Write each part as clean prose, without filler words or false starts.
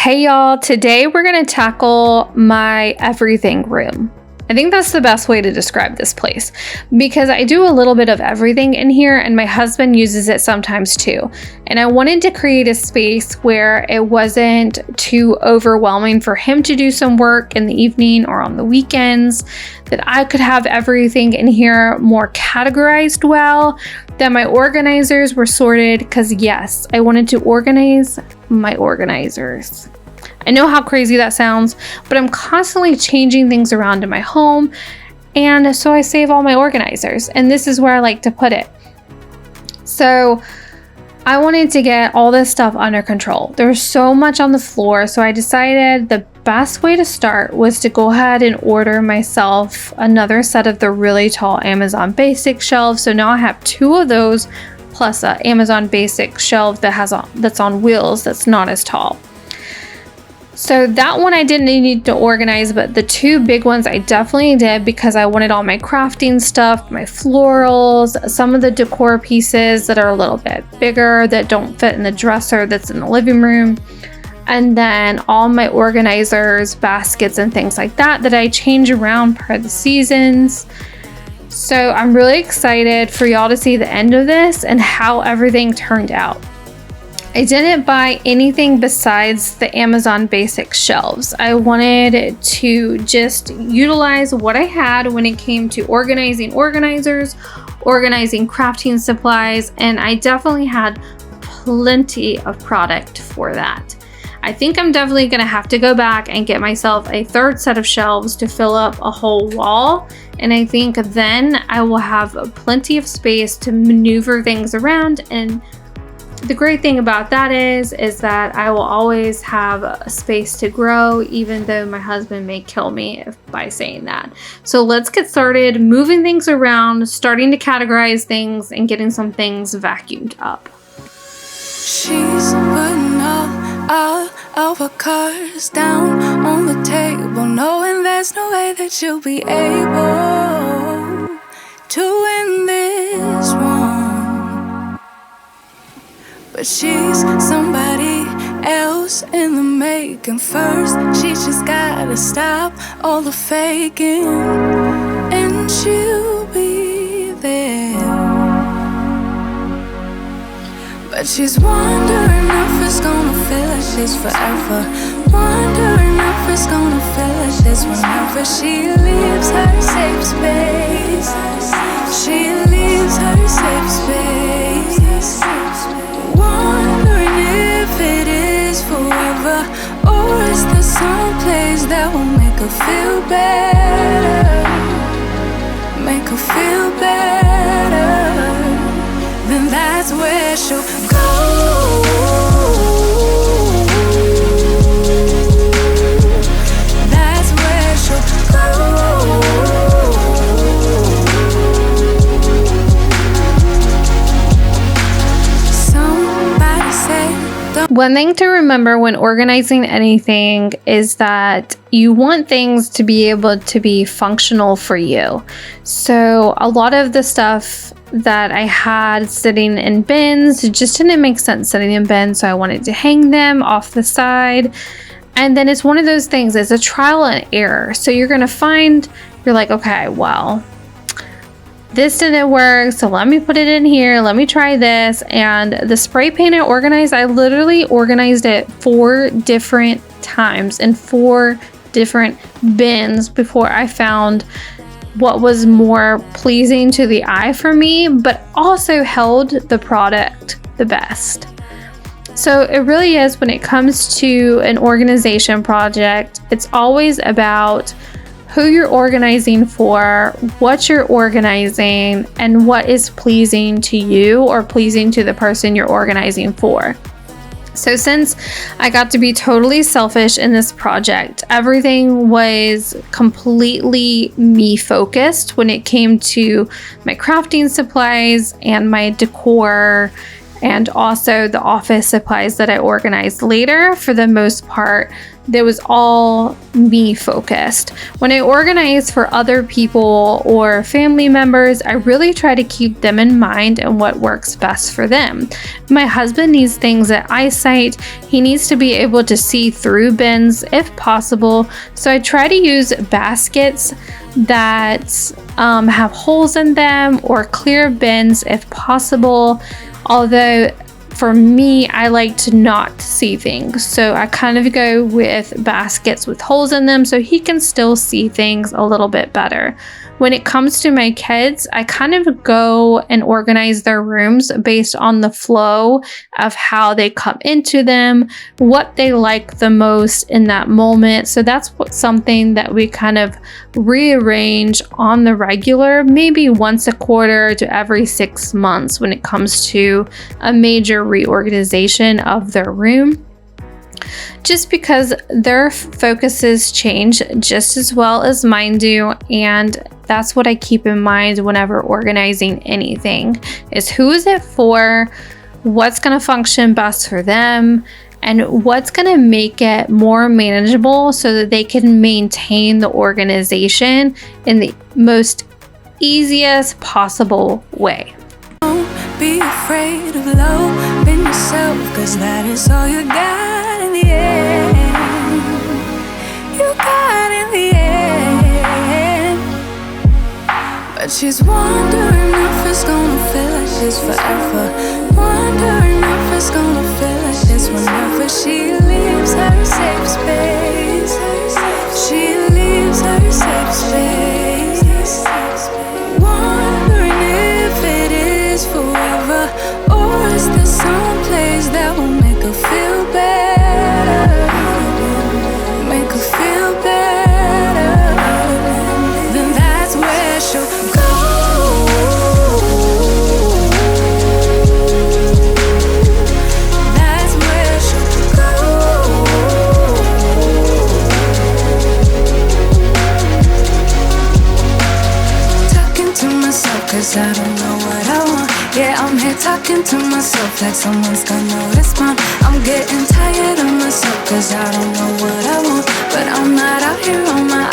Hey y'all, today we're going to tackle my everything room. I think that's the best way to describe this place because I do a little bit of everything in here and my husband uses it sometimes too. And I wanted to create a space where it wasn't too overwhelming for him to do some work in the evening or on the weekends, that I could have everything in here more categorized well, that my organizers were sorted because yes, I wanted to organize my organizers. I know how crazy that sounds, but I'm constantly changing things around in my home, and so I save all my organizers, and this is where I like to put it. So I wanted to get all this stuff under control. There's so much on the floor, so I decided the best way to start was to go ahead and order myself another set of the really tall Amazon Basic shelves. So now I have two of those plus an Amazon Basic shelf that's on wheels that's not as tall. So that one I didn't need to organize, but the two big ones I definitely did because I wanted all my crafting stuff, my florals, some of the decor pieces that are a little bit bigger that don't fit in the dresser that's in the living room, and then all my organizers, baskets, and things like that I change around per the seasons. So I'm really excited for y'all to see the end of this and how everything turned out. I didn't buy anything besides the Amazon Basic shelves. I wanted to just utilize what I had when it came to organizing organizers, organizing crafting supplies, and I definitely had plenty of product for that. I think I'm definitely going to have to go back and get myself a third set of shelves to fill up a whole wall, and I think then I will have plenty of space to maneuver things around. And the great thing about that is that I will always have a space to grow, even though my husband may kill me by saying that. So let's get started moving things around, starting to categorize things, and getting some things vacuumed up. She's putting all of her cards down on the table, knowing there's no way that you'll be able to win this one. But she's somebody else in the making. First, she just gotta stop all the faking, and she'll be there. But she's wondering if it's gonna feel like this forever. Wondering if it's gonna feel like this whenever she leaves her safe space. She leaves her safe space. Wondering if it is forever, or is there some place that will make her feel better? Make her feel better. Then that's where she'll go. That's where she'll go. One thing to remember when organizing anything is that you want things to be able to be functional for you. So a lot of the stuff that I had sitting in bins just didn't make sense sitting in bins, so I wanted to hang them off the side. And then it's one of those things, it's a trial and error. So you're gonna find, you're like, okay, well, this didn't work, so let me put it in here, let me try this. And the spray paint I literally organized it 4 different times in 4 different bins before I found what was more pleasing to the eye for me, but also held the product the best. So it really is, when it comes to an organization project, it's always about who you're organizing for, what you're organizing, and what is pleasing to you or pleasing to the person you're organizing for. So since I got to be totally selfish in this project, everything was completely me focused when it came to my crafting supplies and my decor and also the office supplies that I organized later. For the most part, that was all me focused. When I organize for other people or family members, I really try to keep them in mind and what works best for them. My husband needs things at eyesight. He needs to be able to see through bins if possible. So I try to use baskets that have holes in them or clear bins if possible. Although for me, I like to not see things. So I kind of go with baskets with holes in them so he can still see things a little bit better. When it comes to my kids, I kind of go and organize their rooms based on the flow of how they come into them, what they like the most in that moment. So that's something that we kind of rearrange on the regular, maybe once a quarter to every 6 months when it comes to a major reorganization of their room. Just because their focuses change just as well as mine do, and that's what I keep in mind whenever organizing anything, is who is it for, what's going to function best for them, and what's going to make it more manageable so that they can maintain the organization in the most easiest possible way. Don't be afraid of loving yourself, 'cause that is all you got in the end. You got in the end. But she's wondering if it's gonna feel like she's forever. Wondering if it's gonna feel like this whenever she leaves her safe space. She leaves her safe space. Wondering if it is forever, or is there some place that will make her feel better? Make her feel better. Then that's where she'll go. That's where she'll go. Talking to myself 'cause I don't know what I want. Yeah, I'm here talking to myself like someone's gonna respond. I'm getting tired of myself 'cause I don't know what I want. But I'm not out here on my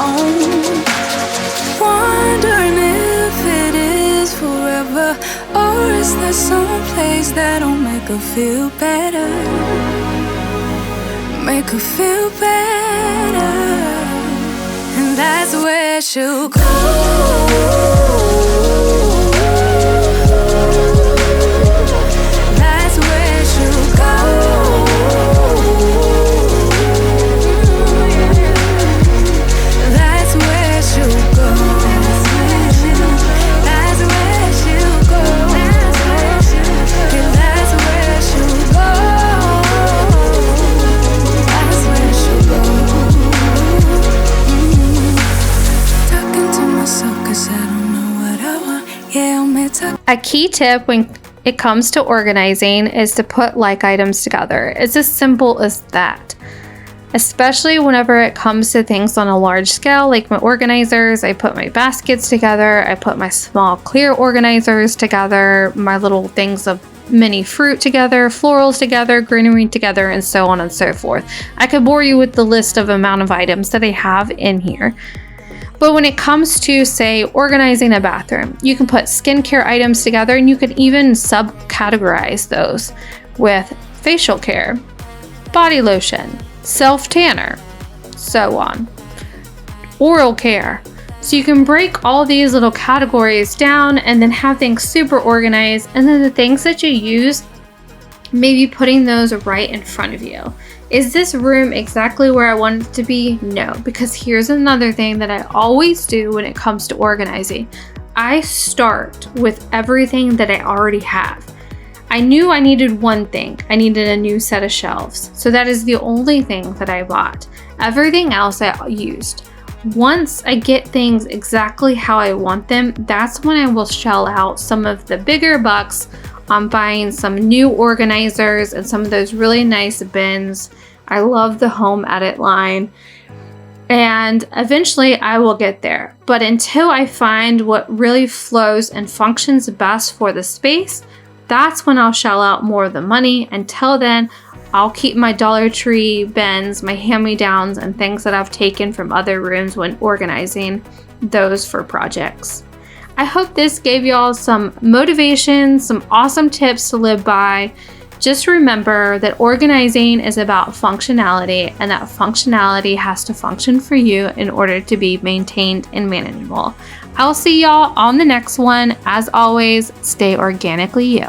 own. Wondering if it is forever, or is there some place that'll make her feel better? Make her feel better. And that's where she'll go. A key tip when it comes to organizing is to put like items together. It's as simple as that. Especially whenever it comes to things on a large scale, like my organizers, I put my baskets together, I put my small clear organizers together, my little things of mini fruit together, florals together, greenery together, and so on and so forth. I could bore you with the list of amount of items that I have in here. But when it comes to, say, organizing a bathroom, you can put skincare items together, and you can even subcategorize those with facial care, body lotion, self-tanner, so on, oral care. So you can break all these little categories down and then have things super organized, and then the things that you use, maybe putting those right in front of you. Is this room exactly where I want it to be? No, because here's another thing that I always do when it comes to organizing. I start with everything that I already have. I knew I needed one thing. I needed a new set of shelves. So that is the only thing that I bought. Everything else I used. Once I get things exactly how I want them, that's when I will shell out some of the bigger bucks on buying some new organizers and some of those really nice bins. I love the Home Edit line, and eventually I will get there. But until I find what really flows and functions best for the space, that's when I'll shell out more of the money. Until then, I'll keep my Dollar Tree bins, my hand-me-downs, and things that I've taken from other rooms when organizing those for projects. I hope this gave y'all some motivation, some awesome tips to live by. Just remember that organizing is about functionality, and that functionality has to function for you in order to be maintained and manageable. I'll see y'all on the next one. As always, stay organically you.